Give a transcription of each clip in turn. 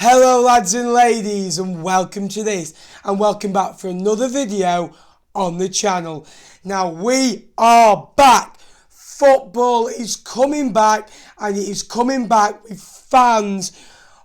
Hello lads and ladies, and welcome to this and welcome back for another video on the channel. Now we are back. Football is coming back, and it is coming back with fans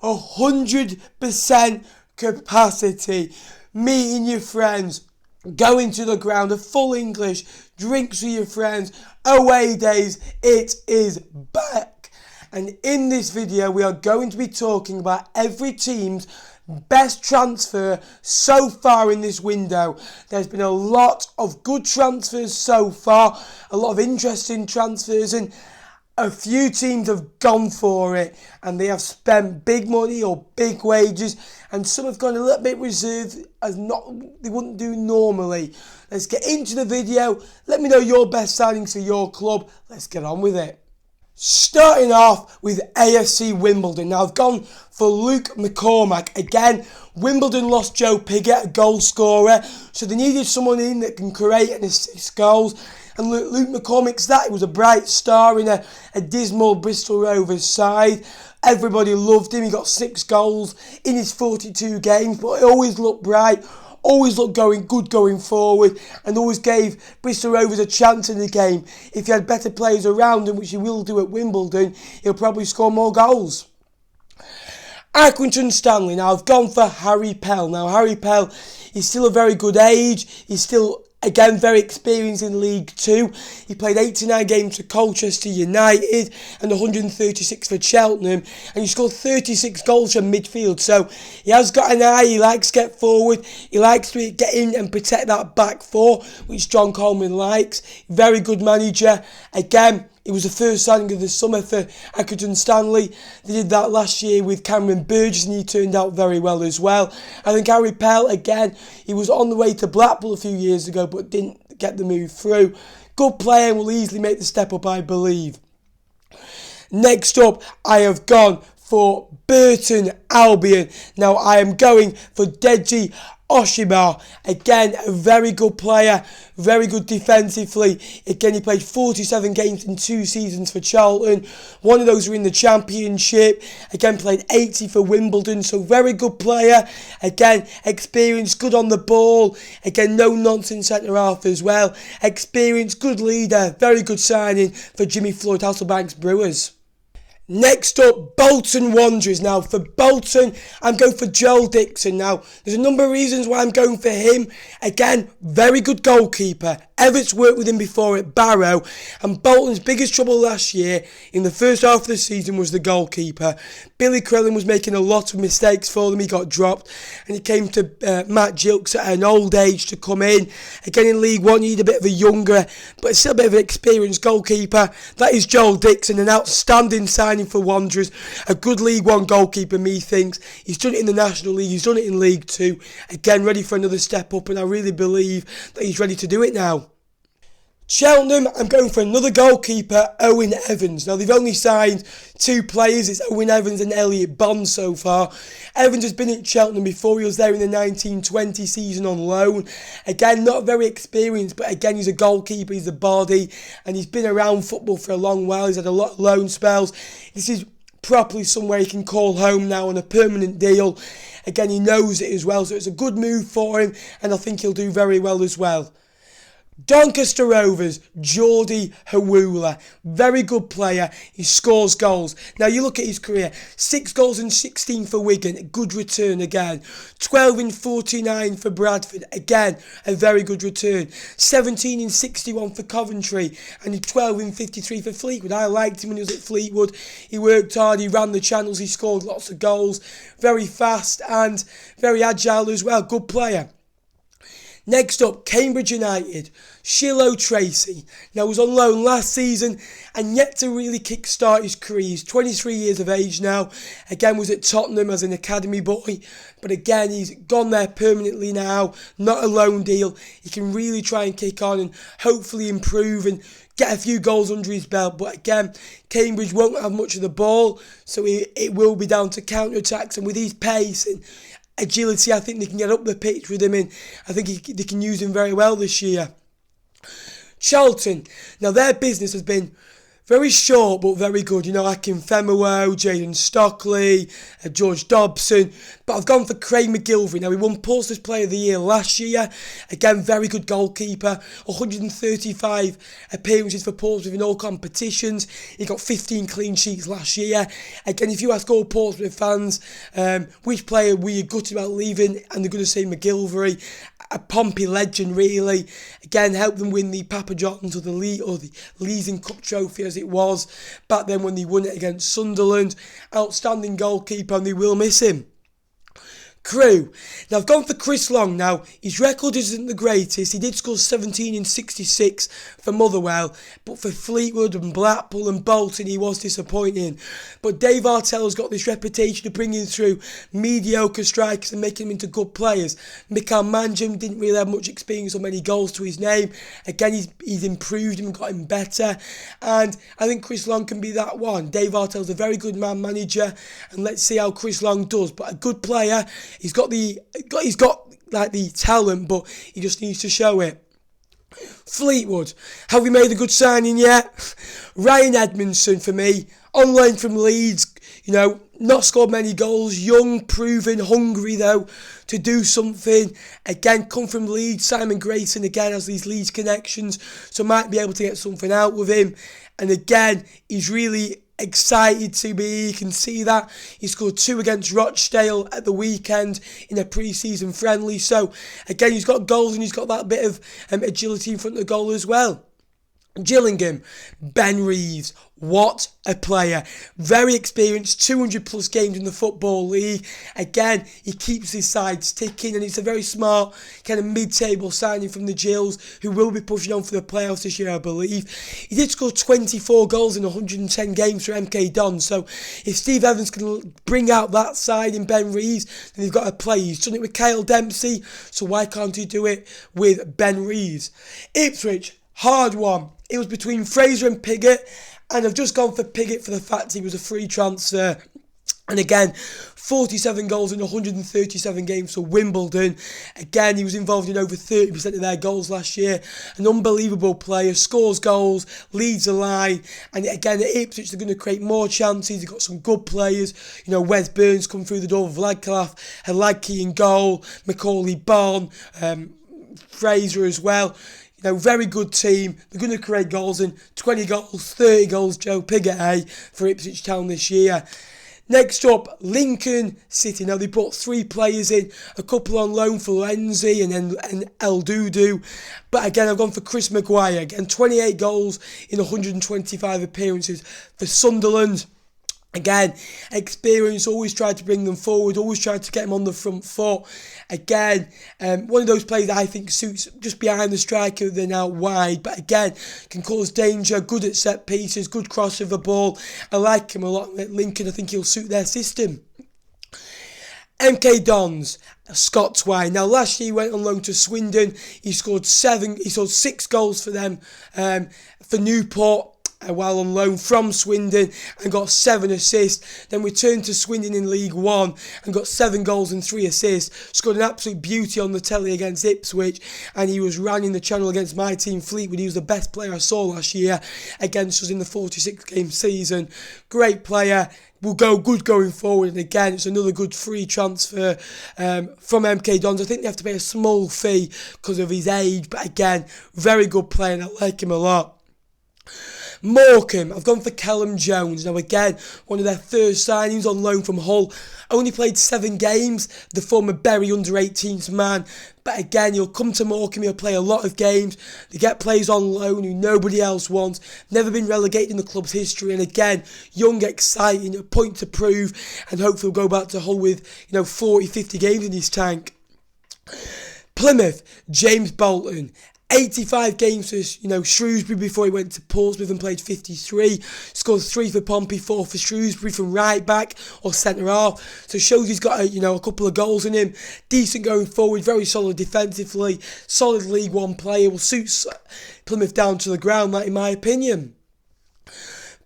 100% capacity, meeting your friends, going to the ground, a full English, drinks with your friends, away days. It is back. And in this video, we are going to be talking about every team's best transfer so far in this window. There's been a lot of good transfers so far, a lot of interesting transfers, and a few teams have gone for it and they have spent big money or big wages, and some have gone a little bit reserved as they wouldn't do normally. Let's get into the video. Let me know your best signings for your club. Let's get on with it. Starting off with AFC Wimbledon. Now I've gone for Luke McCormack. Again, Wimbledon lost Joe Pigott, a goal scorer, so they needed someone in that can create and assist goals. And Luke McCormack's that. He was a bright star in a dismal Bristol Rovers side. Everybody loved him. He got 6 goals in his 42 games, but he always looked bright, always looked good going forward, and always gave Bristol Rovers a chance in the game. If he had better players around him, which he will do at Wimbledon, he'll probably score more goals. Accrington Stanley. Now I've gone for Harry Pell. Now Harry Pell is still a very good age. He's still, again, very experienced in League 2. He played 89 games for Colchester United and 136 for Cheltenham, and he scored 36 goals from midfield. So he has got an eye. He likes to get forward. He likes to get in and protect that back four, which John Coleman likes. Very good manager. Again, it was the first signing of the summer for Accrington Stanley. They did that last year with Cameron Burgess, and he turned out very well as well. I think Harry Pell, again, he was on the way to Blackpool a few years ago, but didn't get the move through. Good player and will easily make the step up, I believe. Next up, I have gone for Burton Albion. Now I am going for Deji Oshima. Again, a very good player, very good defensively. Again, he played 47 games in 2 seasons for Charlton. One of those were in the Championship. Again, played 80 for Wimbledon, so very good player. Again, experienced, good on the ball. Again, no nonsense centre half as well. Experienced, good leader, very good signing for Jimmy Floyd Hasselbank's Brewers. Next up, Bolton Wanderers. Now, for Bolton, I'm going for Joel Dixon. Now, there's a number of reasons why I'm going for him. Again, very good goalkeeper. Everett's worked with him before at Barrow, and Bolton's biggest trouble last year in the first half of the season was the goalkeeper. Billy Crellin was making a lot of mistakes for them. He got dropped, and it came to Matt Gilks at an old age to come in. Again, in League 1, you need a bit of a younger, but still a bit of an experienced goalkeeper. That is Joel Dixon, an outstanding signing for Wanderers. A good League 1 goalkeeper, methinks. He's done it in the National League, he's done it in League 2. Again, ready for another step up, and I really believe that he's ready to do it now. Cheltenham, I'm going for another goalkeeper, Owen Evans. Now, they've only signed 2 players. It's Owen Evans and Elliot Bond so far. Evans has been at Cheltenham before. He was there in the 1920 season on loan. Again, not very experienced, but again, he's a goalkeeper. He's a body, and he's been around football for a long while. He's had a lot of loan spells. This is properly somewhere he can call home now on a permanent deal. Again, he knows it as well, so it's a good move for him, and I think he'll do very well as well. Doncaster Rovers, Geordie Hawula, very good player. He scores goals. Now you look at his career, 6 goals and 16 for Wigan, good return again. 12 in 49 for Bradford, again a very good return. 17 in 61 for Coventry, and 12 in 53 for Fleetwood. I liked him when he was at Fleetwood. He worked hard, he ran the channels, he scored lots of goals. Very fast and very agile as well, good player. Next up, Cambridge United, Shiloh Tracy. Now, was on loan last season and yet to really kick-start his career. He's 23 years of age now. Again, was at Tottenham as an academy boy. But again, he's gone there permanently now. Not a loan deal. He can really try and kick on and hopefully improve and get a few goals under his belt. But again, Cambridge won't have much of the ball, so it will be down to counter-attacks. And with his pace and agility, I think they can get up the pitch with him, and I think they can use him very well this year. Charlton, now their business has been Very short but very good, like in Femowo, Jaden Stockley, George Dobson. But I've gone for Craig McGilvery. Now, he won Portsmouth Player of the Year last year. Again, very good goalkeeper. 135 appearances for Portsmouth in all competitions. He got 15 clean sheets last year. Again, if you ask all Portsmouth fans which player were you gutted about leaving, and they're going to say McGilvery. A Pompey legend, really. Again, helped them win the Papa John's or the Leasing Cup trophy as it was back then when they won it against Sunderland. Outstanding goalkeeper, and they will miss him. Crewe. Now, I've gone for Chris Long. Now, his record isn't the greatest. He did score 17 in 66 for Motherwell, but for Fleetwood and Blackpool and Bolton, he was disappointing. But Dave Artell's got this reputation of bringing through mediocre strikers and making them into good players. Mikael Manjum didn't really have much experience or many goals to his name. Again, he's improved him and got him better. And I think Chris Long can be that one. Dave Artell's a very good man manager, and let's see how Chris Long does. But a good player. He's got the talent, but he just needs to show it. Fleetwood. Have we made a good signing yet? Ryan Edmondson for me. On loan from Leeds. Not scored many goals. Young, proven, hungry though to do something. Again, come from Leeds. Simon Grayson again has these Leeds connections, so might be able to get something out with him. And again, he's really excited to be. You can see that he scored 2 against Rochdale at the weekend in a pre-season friendly. So again, he's got goals and he's got that bit of agility in front of the goal as well. Gillingham, Ben Reeves, what a player. Very experienced, 200 plus games in the Football League. Again, he keeps his sides ticking, and it's a very smart kind of mid-table signing from the Gills, who will be pushing on for the playoffs this year, I believe. He did score 24 goals in 110 games for MK Dons, so if Steve Evans can bring out that side in Ben Reeves, then they've got to play. He's done it with Kyle Dempsey, so why can't he do it with Ben Reeves? Ipswich, hard one. It was between Fraser and Piggott, and I've just gone for Piggott for the fact he was a free transfer. And again, 47 goals in 137 games for Wimbledon. Again, he was involved in over 30% of their goals last year. An unbelievable player, scores goals, leads the line. And again, at Ipswich, they're going to create more chances. They've got some good players. Wes Burns come through the door with Vladclaf, Haladki in goal, Macaulay Bonne, Fraser as well. Very good team. They're going to create goals, and 20 goals, 30 goals, Joe Piggott, for Ipswich Town this year. Next up, Lincoln City. Now, they brought 3 players in, a couple on loan for Lenzi and El Dudu. But again, I've gone for Chris Maguire. Again, 28 goals in 125 appearances for Sunderland. Again, experience, always tried to bring them forward, always tried to get them on the front foot. Again, one of those players that I think suits just behind the striker than out wide, but again, can cause danger, good at set pieces, good cross of the ball. I like him a lot at Lincoln. I think he'll suit their system. MK Dons, Scott Twine. Now, last year he went on loan to Swindon. He scored 6 goals for them for Newport, while on loan from Swindon, and got 7 assists. Then returned to Swindon in League One and got 7 goals and 3 assists. Scored an absolute beauty on the telly against Ipswich, and he was running the channel against my team Fleetwood. He was the best player I saw last year against us in the 46-game season. Great player. Will go good going forward, and again, it's another good free transfer from MK Dons. I think they have to pay a small fee because of his age, but again, very good player, and I like him a lot. Morecambe, I've gone for Callum Jones. Now again, one of their first signings on loan from Hull. Only played 7 games, the former Bury under-18s man. But again, he'll come to Morecambe, he'll play a lot of games. They get players on loan who nobody else wants. Never been relegated in the club's history. And again, young, exciting, a point to prove. And hopefully he'll go back to Hull with, 40, 50 games in his tank. Plymouth, James Bolton. 85 games for Shrewsbury before he went to Portsmouth and played 53. Scored 3 for Pompey, 4 for Shrewsbury from right back or centre half. So shows he's got a couple of goals in him. Decent going forward, very solid defensively. Solid League One player. Will suit Plymouth down to the ground, that in my opinion.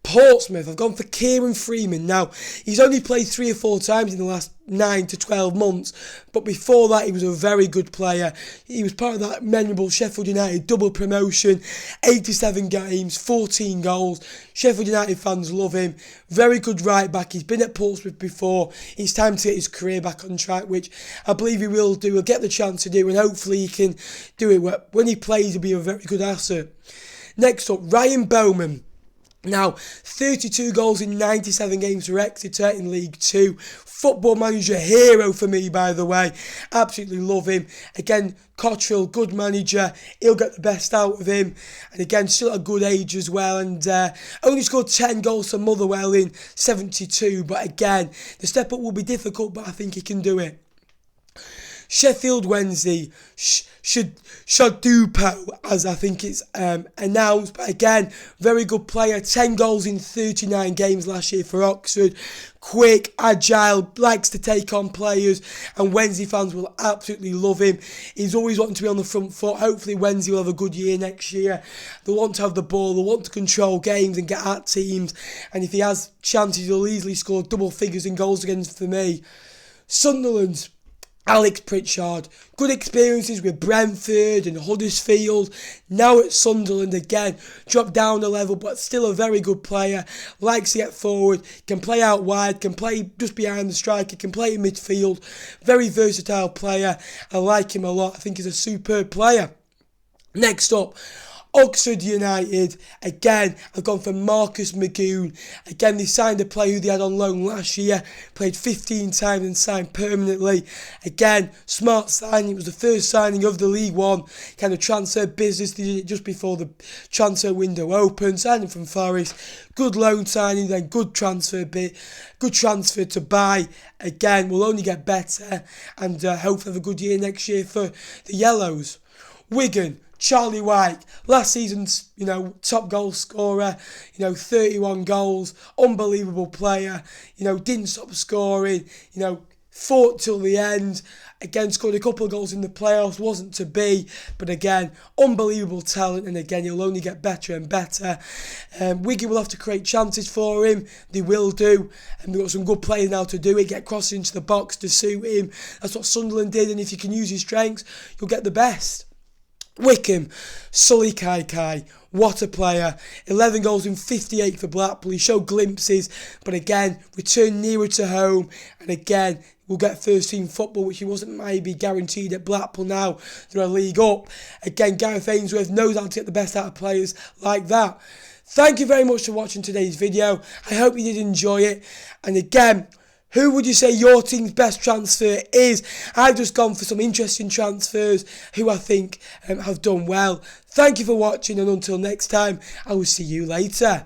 Portsmouth, I've gone for Kieran Freeman. Now, he's only played 3 or 4 times in the last 9 to 12 months, but before that he was a very good player. He was part of that memorable Sheffield United double promotion, 87 games, 14 goals. Sheffield United fans love him. Very good right back. He's been at Portsmouth before. It's time to get his career back on track, which I believe he will do. He'll get the chance to do, and hopefully he can do it. When he plays, he'll be a very good asset. Next up, Ryan Bowman. Now, 32 goals in 97 games for Exeter in League 2. Football Manager hero for me, by the way. Absolutely love him. Again, Cottrell, good manager. He'll get the best out of him. And again, still at a good age as well. And only scored 10 goals for Motherwell in 72. But again, the step up will be difficult, but I think he can do it. Sheffield Wednesday, Shadupo, as I think it's announced. But again, very good player. 10 goals in 39 games last year for Oxford. Quick, agile, likes to take on players, and Wednesday fans will absolutely love him. He's always wanting to be on the front foot. Hopefully Wednesday will have a good year next year. They'll want to have the ball, they'll want to control games and get at teams, and if he has chances, he'll easily score double figures in goals against for me. Sunderland, Alex Pritchard, good experiences with Brentford and Huddersfield. Now at Sunderland again, dropped down a level, but still a very good player. Likes to get forward, can play out wide, can play just behind the striker, can play in midfield. Very versatile player. I like him a lot. I think he's a superb player. Next up, Oxford United, again, I've gone for Marcus Magoon. Again, they signed a player who they had on loan last year, played 15 times and signed permanently. Again, smart signing. It was the first signing of the League One kind of transfer business. They did it just before the transfer window opened, signing from Forest. Good loan signing, then good transfer to buy. Again, will only get better, and hopefully have a good year next year for the Yellows. Wigan, Charlie White, last season's, top goal scorer, 31 goals, unbelievable player, didn't stop scoring, fought till the end, again scored a couple of goals in the playoffs, wasn't to be, but again, unbelievable talent, and again, he'll only get better and better. Wigan will have to create chances for him, they will do, and they've got some good players now to do it, get crosses into the box to suit him. That's what Sunderland did, and if you can use his strengths, you'll get the best. Wycombe, Sully Kai, what a player. 11 goals in 58 for Blackpool. He showed glimpses, but again, returned nearer to home, and again, will get first team football, which he wasn't maybe guaranteed at Blackpool. Now they're a league up. Again, Gareth Ainsworth knows how to get the best out of players like that. Thank you very much for watching today's video. I hope you did enjoy it, and again, who would you say your team's best transfer is? I've just gone for some interesting transfers who I think have done well. Thank you for watching, and until next time, I will see you later.